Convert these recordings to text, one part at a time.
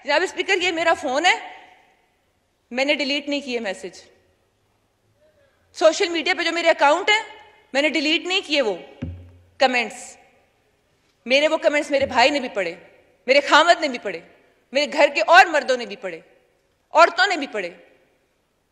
जनाब स्पीकर, ये मेरा फोन है, मैंने डिलीट नहीं किए मैसेज। सोशल मीडिया पे जो मेरे अकाउंट है, मैंने डिलीट नहीं किए वो कमेंट्स। मेरे वो कमेंट्स मेरे भाई ने भी पढ़े, मेरे खामद ने भी पढ़े, मेरे घर के और मर्दों ने भी पढ़े, औरतों ने भी पढ़े।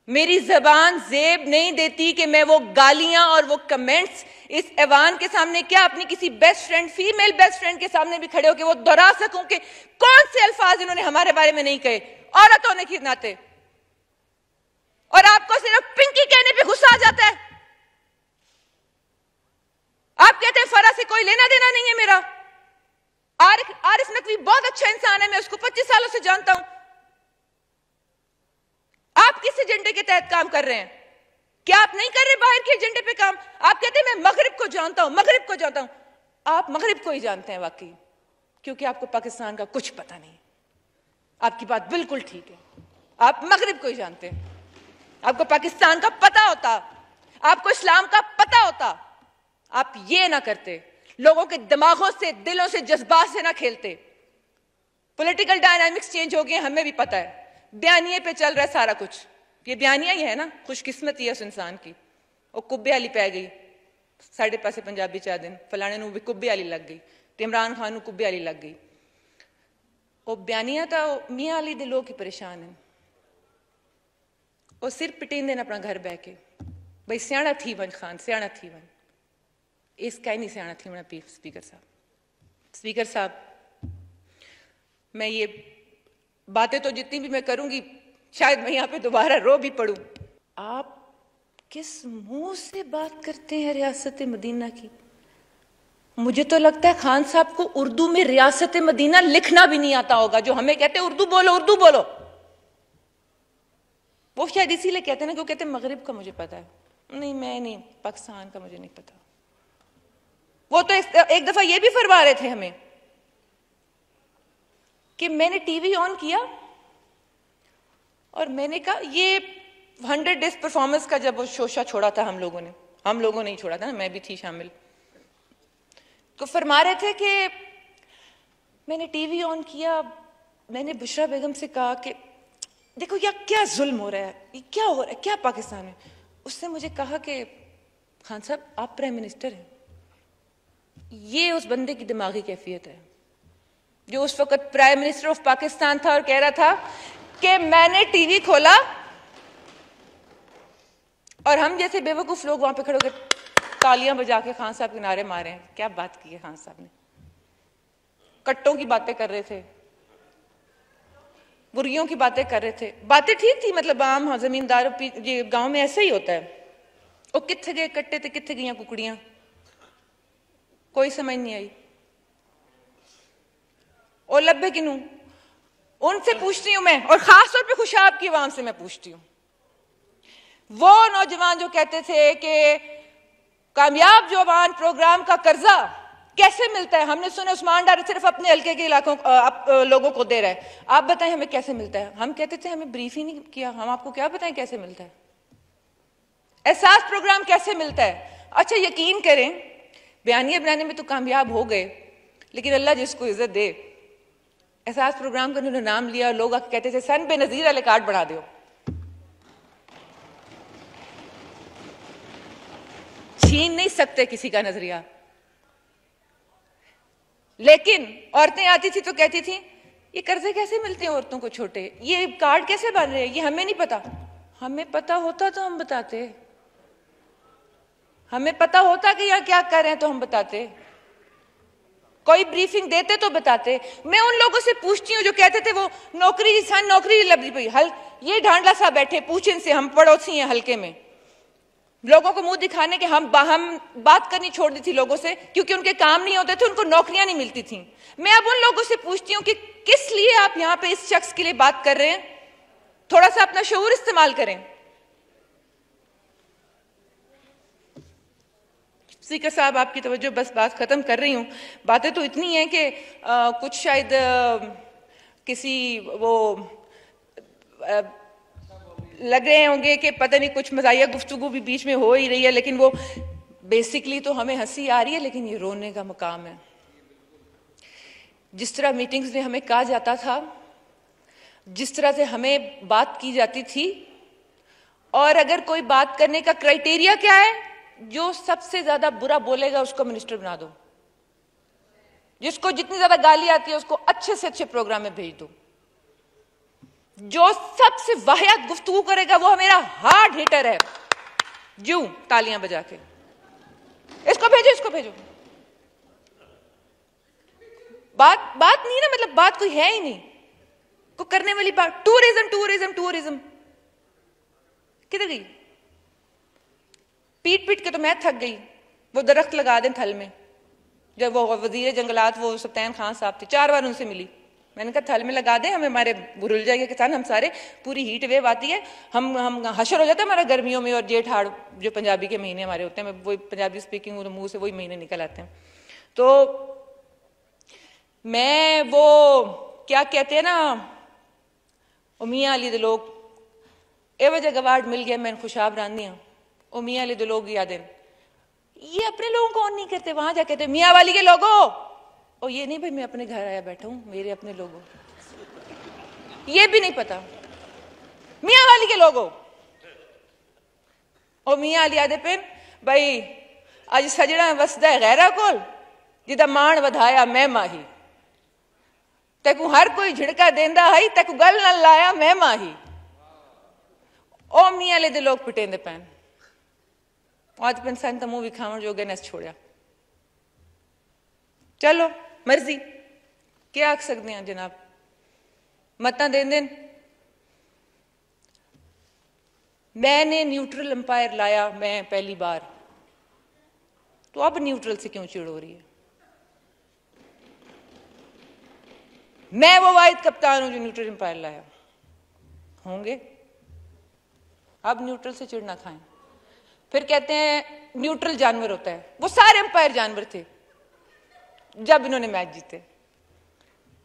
मेरी जबान जेब नहीं देती कि मैं वो गालियां और वो कमेंट्स इस ऐवान के सामने, क्या अपनी किसी best friend, female best friend के सामने भी खड़े होकर वो दोहरा सकूं कि कौन से अल्फाज इन्होंने हमारे बारे में नहीं कहे औरत होने के नाते। और आपको सिर्फ पिंकी कहने पे गुस्सा आ जाता है। आप कहते हैं फरा से कोई लेना देना नहीं है मेरा। आरिफ नकवी बहुत अच्छा इंसान है, मैं उसको 25 सालों से जानता हूं। आप किस एजेंडे के तहत काम कर रहे हैं? क्या आप नहीं कर रहे बाहर के एजेंडे पे काम? आप कहते हैं मैं मगरिब को जानता हूं, मगरिब को जानता हूं। आप मगरिब को ही जानते हैं वाकई, क्योंकि आपको पाकिस्तान का कुछ पता नहीं। आपकी बात बिल्कुल ठीक है, आप मगरिब को ही जानते हैं। आपको पाकिस्तान का पता होता, आपको इस्लाम का पता होता, आप ये ना करते, लोगों के दिमागों से, दिलों से, जज्बात से ना खेलते। पॉलिटिकल डायनामिक्स चेंज हो गए, हमें भी पता है। बयानिए पे चल रहा है सारा कुछ। ये बयानिया ही है ना, खुशकिस्मती है उस इंसान की। वो कुब्बे आली पै गई, साढ़े पासे पंजाबी चा दिन फलाने नूं भी कुब्बे आली लग गई, ते इमरान खान नूं कुब्बे आली लग गई। वो बयानिया तो मियाँ अली दे लोग ही परेशान हैं। वो सिर पिटेंदे अपना घर बह के, भाई स्याणा थी वन खान, स्याणा थी वन। इसका ही नहीं स्याणा थी वना स्पीकर साहब। स्पीकर साहब, मैं ये बातें तो जितनी भी मैं करूंगी, शायद मैं यहां पे दोबारा रो भी पड़ूं। आप किस मुंह से बात करते हैं रियासत मदीना की? मुझे तो लगता है खान साहब को उर्दू में रियासत मदीना लिखना भी नहीं आता होगा। जो हमें कहते हैं उर्दू बोलो, उर्दू बोलो, वो शायद इसीलिए कहते हैं ना, क्योंकि कहते हैं मगरिब का मुझे पता है। नहीं, मैं नहीं, पाकिस्तान का मुझे नहीं पता। वो तो एक दफा ये भी फरमा रहे थे हमें कि मैंने टीवी ऑन किया और मैंने कहा ये 100 डेज परफॉर्मेंस का जब वो शोशा छोड़ा था हम लोगों ने ही छोड़ा था ना, मैं भी थी शामिल। तो फरमा रहे थे कि मैंने टीवी ऑन किया, मैंने बुशरा बेगम से कहा कि देखो यार क्या जुल्म हो रहा है, ये क्या हो रहा है, क्या पाकिस्तान है। उसने मुझे कहा कि खान साहब आप प्राइम मिनिस्टर हैं। ये उस बंदे की दिमागी कैफियत है जो उस वक्त प्राइम मिनिस्टर ऑफ पाकिस्तान था और कह रहा था कि मैंने टीवी खोला और हम जैसे बेवकूफ लोग वहां पे खड़े होकर तालियां बजा के खान साहब के नारे मारे हैं। क्या बात की है खान साहब ने? कट्टों की बातें कर रहे थे, बुर्गियों की बातें कर रहे थे। बातें ठीक थी, मतलब आम जमींदार ये गांव में ऐसे ही होता है। वो कित्थे गए कट्टे थे, कित्थे गई कुकड़ियां, कोई समझ नहीं आई। और लब्बे किनू उनसे पूछती हूं मैं, और खासतौर पे खुशाब की आवाम से मैं पूछती हूं। वो नौजवान जो कहते थे कि कामयाब जवान प्रोग्राम का कर्जा कैसे मिलता है, हमने सुना उस्मान डार सिर्फ अपने हल्के के इलाकों लोगों को दे रहा है, आप बताएं हमें कैसे मिलता है। हम कहते थे हमें ब्रीफ ही नहीं किया, हम आपको क्या बताएं कैसे मिलता है। एहसास प्रोग्राम कैसे मिलता है? अच्छा यकीन करें, बयानिया बनाने में तो कामयाब हो गए, लेकिन अल्लाह जिसको इज्जत दे, एहसास प्रोग्राम का उन्होंने नाम लिया, लोग आके कहते थे सन बेनजीर वाले कार्ड बना दो। छीन नहीं सकते किसी का नजरिया। लेकिन औरतें आती थी तो कहती थी ये कर्जे कैसे मिलते हैं औरतों को छोटे, ये कार्ड कैसे बन रहे हैं, ये हमें नहीं पता। हमें पता होता तो हम बताते, हमें पता होता कि यहाँ क्या कर रहे हैं तो हम बताते, कोई ब्रीफिंग देते तो बताते। मैं उन लोगों से पूछती हूँ जो कहते थे वो नौकरी सन नौकरी लगी पई हल, ये ढांडला सा बैठे, पूछें से, हम पड़ोसी हैं हल्के में, लोगों को मुंह दिखाने के हम बात करनी छोड़ दी थी लोगों से, क्योंकि उनके काम नहीं होते थे, उनको नौकरियां नहीं मिलती थी। मैं अब उन लोगों से पूछती हूँ कि किस लिए आप यहां पे इस शख्स के लिए बात कर रहे हैं? थोड़ा सा अपना शऊर इस्तेमाल करें। स्पीकर साहब आपकी तवज्जो, बस बात खत्म कर रही हूं। बातें तो इतनी हैं कि कुछ शायद किसी वो लग रहे होंगे कि पता नहीं कुछ मज़ाहिया गुफ्तगू भी बीच में हो ही रही है, लेकिन वो बेसिकली तो हमें हंसी आ रही है, लेकिन ये रोने का मकाम है। जिस तरह मीटिंग्स में हमें कहा जाता था जिस तरह से हमें बात की जाती थी, और अगर कोई बात करने का क्राइटेरिया क्या है, जो सबसे ज्यादा बुरा बोलेगा उसको मिनिस्टर बना दो, जिसको जितनी ज्यादा गाली आती है उसको अच्छे से अच्छे प्रोग्राम में भेज दो, जो सबसे वाहियात गुफ्तगू करेगा वो मेरा हार्ड हिटर है, यूं तालियां बजा के इसको भेजो, इसको भेजो। बात नहीं ना, मतलब बात कोई है ही नहीं, को करने वाली बात। टूरिज्म टूरिज्म टूरिज्म किधर गई? पीट पीट के तो मैं थक गई। वो दरख्त लगा दें थल में, जब वो वजीर जंगलात वो सत्तान खान साहब थे, 4 बार उनसे मिली, मैंने कहा थल में लगा दें, हमें हमारे भूल जाएंगे किसान, हम सारे पूरी हीट वेव आती है, हम हशर हो जाते हैं हमारा गर्मियों में, और जेठ हाड़ जो पंजाबी के महीने हमारे होते हैं, वही पंजाबी स्पीकिंग हूँ तो मुंह से वही महीने निकल आते हैं। तो मैं वो क्या कहते हैं ना, मियाँ अली दे लोग ए वजह गवार्ड मिल गया, मैं खुशाब रानी हूँ, ओ मियाँ अली दे लोग याद है, ये अपने लोगों को ऑन नहीं करते, वहां जाके कहते मियाँ वाली के लोगों, और ये नहीं भाई मैं अपने घर आया बैठा हूं, मेरे अपने लोगों, ये भी नहीं पता मियाँ वाली के लोगों। और मियाँ अली आदे पे भाई अज सजड़ा वसदा है गैरा कोल, जिदा मान वधाया मैं माही, तेकू हर कोई झिड़का देंदा है, तेकू गल न लाया मैं माही। ओ मियाँ अली दे लोग पिटेंदे पैन, आज पेंसन तो मुंह विखावण जोगे ने छोड़िया, चलो मर्जी, क्या आख सकते हैं जनाब, मत दें देन। मैंने न्यूट्रल अंपायर लाया मैं पहली बार, तो अब न्यूट्रल से क्यों चिड़ हो रही है? मैं वो वाहिद कप्तान हूं जो न्यूट्रल अंपायर लाया, होंगे अब न्यूट्रल से चिड़ ना खाएं। फिर कहते हैं न्यूट्रल जानवर होता है, वो सारे अंपायर जानवर थे जब इन्होंने मैच जीते।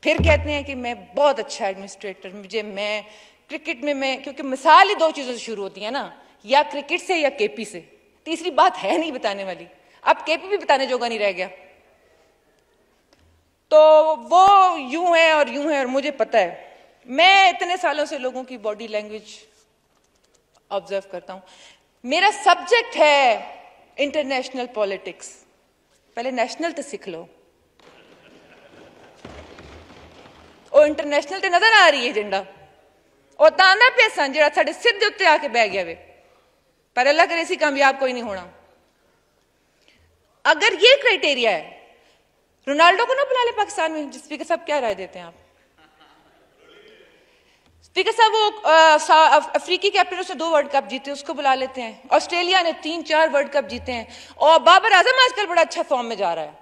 फिर कहते हैं कि मैं बहुत अच्छा एडमिनिस्ट्रेटर, मुझे मैं क्रिकेट में मैं, क्योंकि मिसाल ही 2 चीजों से शुरू होती है ना, या क्रिकेट से या केपी से, तीसरी बात है नहीं बताने वाली, अब केपी भी बताने जोगा नहीं रह गया। तो वो यूं है और यूं है, और मुझे पता है, मैं इतने सालों से लोगों की बॉडी लैंग्वेज ऑब्जर्व करता हूं। मेरा सब्जेक्ट है इंटरनेशनल पॉलिटिक्स, पहले नेशनल तो सीख लो, और इंटरनेशनल तो नजर आ रही है एजेंडा, और तांदा पैसा जो साढ़े सिर के उत्ते आके बह गया वे, पर अल्लाह करे सी कामयाब कोई नहीं होना। अगर ये क्राइटेरिया है, रोनाल्डो को ना बुला ले पाकिस्तान में। स्पीकर साहब क्या राय देते हैं आप? स्पीकर साहब वो अफ्रीकी कैप्टन से 2 वर्ल्ड कप जीते, उसको बुला लेते हैं। ऑस्ट्रेलिया ने 3-4 वर्ल्ड कप जीते हैं, और बाबर आजम आजकल बड़ा अच्छा फॉर्म में जा रहा है।